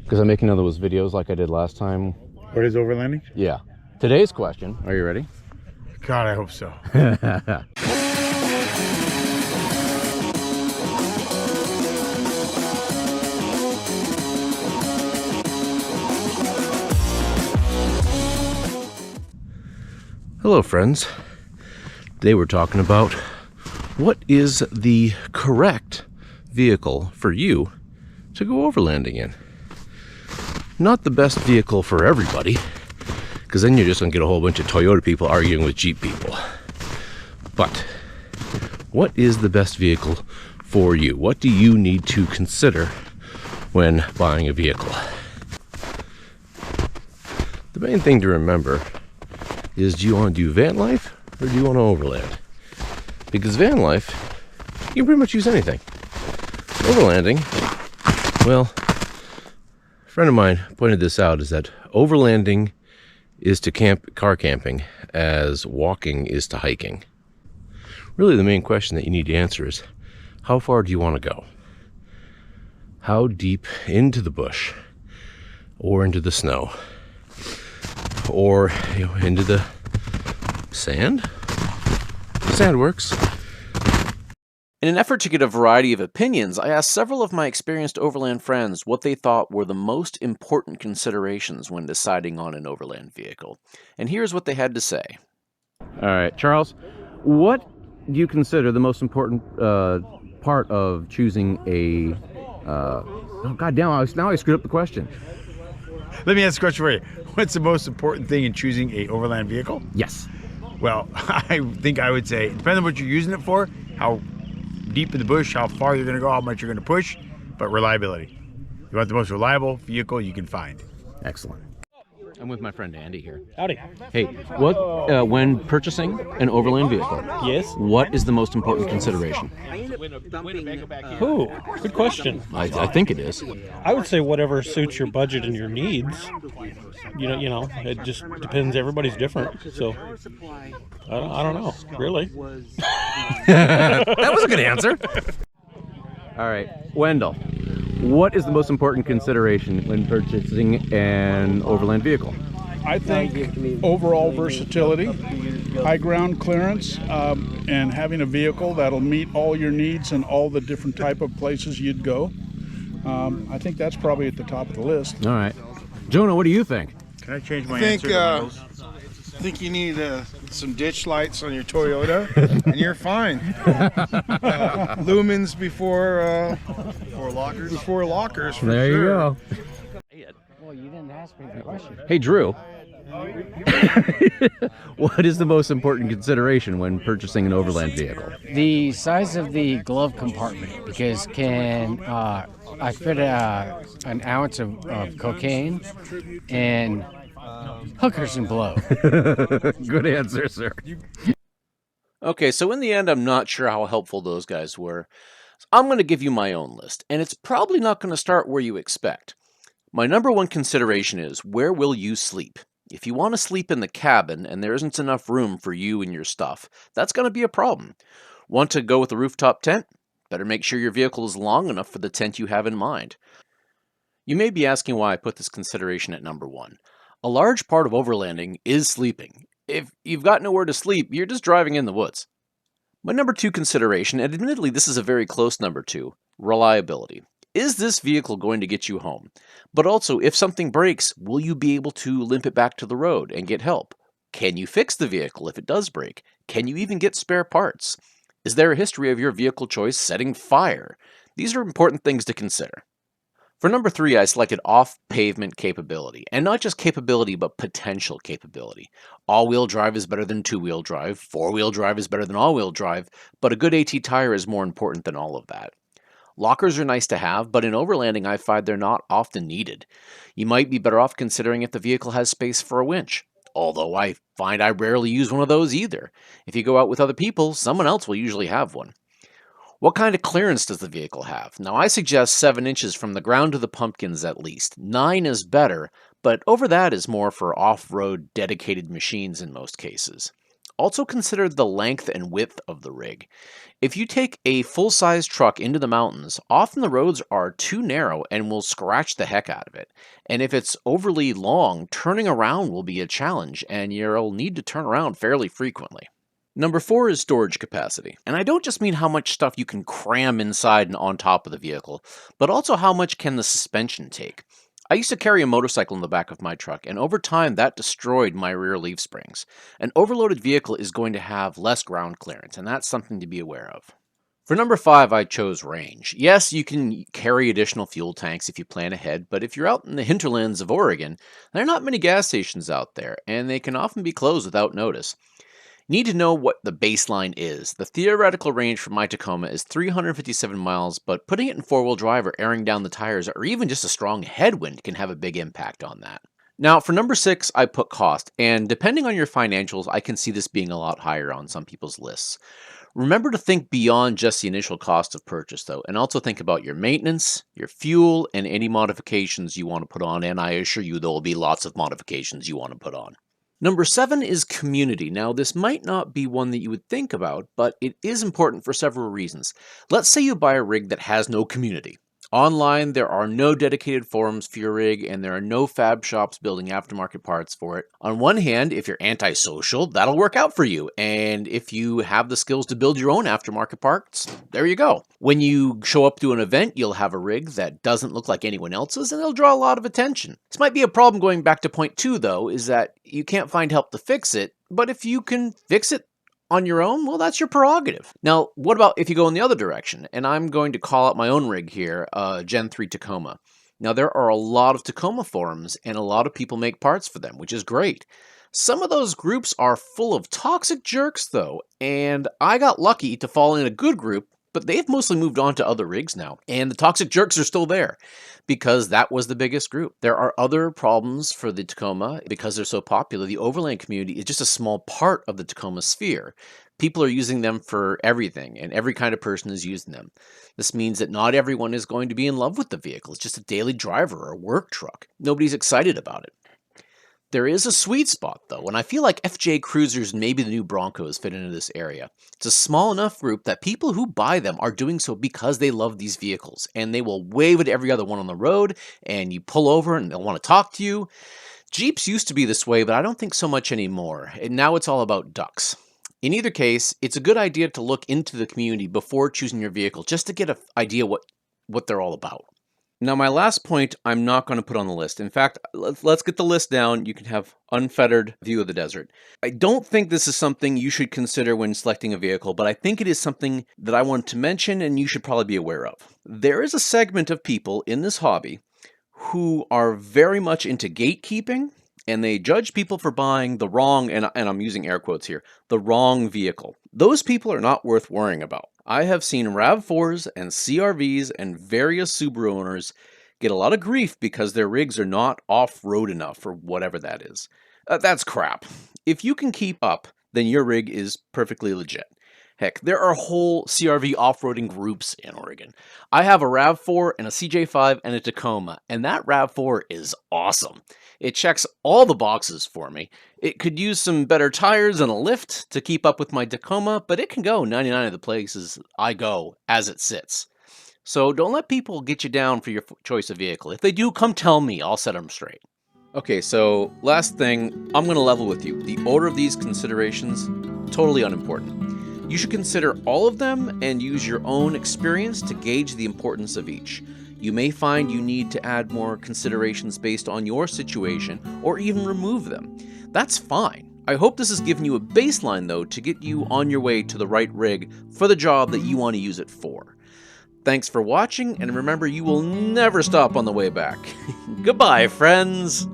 because I'm making one of those videos like I did last time. What is overlanding? Yeah. Today's question, are you ready? God, I hope so. Hello friends. Today we're talking about what is the correct vehicle for you to go overlanding in. Not the best vehicle for everybody, because then you're just going to get a whole bunch of Toyota people arguing with Jeep people. But what is the best vehicle for you? What do you need to consider when buying a vehicle? The main thing to remember is, do you want to do van life or do you want to overland? Because van life, you can pretty much use anything. Overlanding, well, a friend of mine pointed this out, is that overlanding is to car camping as walking is to hiking. Really the main question that you need to answer is, how far do you want to go? How deep into the bush or into the snow? Or, into the sand? Sand works. In an effort to get a variety of opinions, I asked several of my experienced overland friends what they thought were the most important considerations when deciding on an overland vehicle. And here's what they had to say. All right, Charles, what do you consider the most important part of choosing a... oh, God damn, now I screwed up the question. Let me ask the question for you. What's the most important thing in choosing a overland vehicle? Yes. Well, I think I would say, depending on what you're using it for, how deep in the bush, how far you're going to go, how much you're going to push, but reliability. You want the most reliable vehicle you can find. Excellent. I'm with my friend Andy here. Howdy. Hey, what when purchasing an overland vehicle, Yes? what is the most important consideration? Ooh, good question. I think it is. I would say whatever suits your budget and your needs. You know, it just depends. Everybody's different. So, I don't know, really. That was a good answer. All right, Wendell, what is the most important consideration when purchasing an overland vehicle? I think overall versatility, high ground clearance, and having a vehicle that'll meet all your needs and all the different type of places you'd go. I think that's probably at the top of the list. All right. Jonah, what do you think? Can I change my answer to Wendell's? I think you need some ditch lights on your Toyota, and you're fine. Lumens before lockers. Before lockers, for There sure. you go. Well, you didn't ask me the question. Hey, Drew. What is the most important consideration when purchasing an overland vehicle? The size of the glove compartment, because can I fit an ounce of cocaine and hookers and blow? Good answer, sir. Okay, so in the end, I'm not sure how helpful those guys were. So I'm going to give you my own list, and it's probably not going to start where you expect. My number one consideration is, where will you sleep? If you want to sleep in the cabin and there isn't enough room for you and your stuff, that's going to be a problem. Want to go with a rooftop tent? Better make sure your vehicle is long enough for the tent you have in mind. You may be asking why I put this consideration at number one. A large part of overlanding is sleeping. If you've got nowhere to sleep, you're just driving in the woods. My number two consideration, and admittedly this is a very close number two, reliability. Is this vehicle going to get you home? But also, if something breaks, will you be able to limp it back to the road and get help? Can you fix the vehicle if it does break? Can you even get spare parts? Is there a history of your vehicle choice setting fire? These are important things to consider. For number three, I selected off-pavement capability, and not just capability, but potential capability. All-wheel drive is better than two-wheel drive, four-wheel drive is better than all-wheel drive, but a good AT tire is more important than all of that. Lockers are nice to have, but in overlanding I find they're not often needed. You might be better off considering if the vehicle has space for a winch, although I find I rarely use one of those either. If you go out with other people, someone else will usually have one. What kind of clearance does the vehicle have? Now I suggest 7 inches from the ground to the pumpkins at least. 9 is better, but over that is more for off-road dedicated machines in most cases. also consider the length and width of the rig. If you take a full-size truck into the mountains, often the roads are too narrow and will scratch the heck out of it. And if it's overly long, turning around will be a challenge, and you'll need to turn around fairly frequently. Number 4 is storage capacity. And I don't just mean how much stuff you can cram inside and on top of the vehicle, but also how much can the suspension take. I used to carry a motorcycle in the back of my truck, and over time that destroyed my rear leaf springs. An overloaded vehicle is going to have less ground clearance, and that's something to be aware of. For number 5, I chose range. Yes, you can carry additional fuel tanks if you plan ahead, but if you're out in the hinterlands of Oregon, there are not many gas stations out there, and they can often be closed without notice. Need to know what the baseline is. The theoretical range for my Tacoma is 357 miles, but putting it in four-wheel drive or airing down the tires or even just a strong headwind can have a big impact on that. Now, for number 6, I put cost, and depending on your financials, I can see this being a lot higher on some people's lists. Remember to think beyond just the initial cost of purchase, though, and also think about your maintenance, your fuel, and any modifications you want to put on, and I assure you there will be lots of modifications you want to put on. Number 7 is community. Now, this might not be one that you would think about, but it is important for several reasons. Let's say you buy a rig that has no community. Online, there are no dedicated forums for your rig, and there are no fab shops building aftermarket parts for it. On one hand, if you're antisocial, that'll work out for you. And if you have the skills to build your own aftermarket parts, there you go. When you show up to an event, you'll have a rig that doesn't look like anyone else's, and it'll draw a lot of attention. This might be a problem going back to point 2, though, is that you can't find help to fix it, but if you can fix it on your own, well, that's your prerogative. Now, what about if you go in the other direction? And I'm going to call out my own rig here, Gen 3 Tacoma. Now, there are a lot of Tacoma forums, and a lot of people make parts for them, which is great. Some of those groups are full of toxic jerks, though, and I got lucky to fall in a good group, but they've mostly moved on to other rigs now, and the toxic jerks are still there, because that was the biggest group. There are other problems for the Tacoma because they're so popular. The overland community is just a small part of the Tacoma sphere. People are using them for everything, and every kind of person is using them. This means that not everyone is going to be in love with the vehicle. It's just a daily driver or a work truck. Nobody's excited about it. There is a sweet spot, though, and I feel like FJ Cruisers and maybe the new Broncos fit into this area. It's a small enough group that people who buy them are doing so because they love these vehicles, and they will wave at every other one on the road, and you pull over and they'll want to talk to you. Jeeps used to be this way, but I don't think so much anymore, and now it's all about ducks. In either case, it's a good idea to look into the community before choosing your vehicle, just to get an idea what they're all about. Now, my last point, I'm not going to put on the list. In fact, let's get the list down. You can have unfettered view of the desert. I don't think this is something you should consider when selecting a vehicle, but I think it is something that I want to mention and you should probably be aware of. There is a segment of people in this hobby who are very much into gatekeeping, and they judge people for buying the wrong, and I'm using air quotes here, the wrong vehicle. Those people are not worth worrying about. I have seen RAV4s and CRVs and various Subaru owners get a lot of grief because their rigs are not off-road enough or whatever that is. That's crap. If you can keep up, then your rig is perfectly legit. Heck, there are whole CRV off-roading groups in Oregon. I have a RAV4 and a CJ5 and a Tacoma, and that RAV4 is awesome. It checks all the boxes for me. It could use some better tires and a lift to keep up with my Tacoma, but it can go 99 of the places I go as it sits. So don't let people get you down for your choice of vehicle. If they do, come tell me. I'll set them straight. Okay, so last thing, I'm going to level with you. The order of these considerations, totally unimportant. You should consider all of them and use your own experience to gauge the importance of each. You may find you need to add more considerations based on your situation, or even remove them. That's fine. I hope this has given you a baseline, though, to get you on your way to the right rig for the job that you want to use it for. Thanks for watching, and remember, you will never stop on the way back. Goodbye, friends!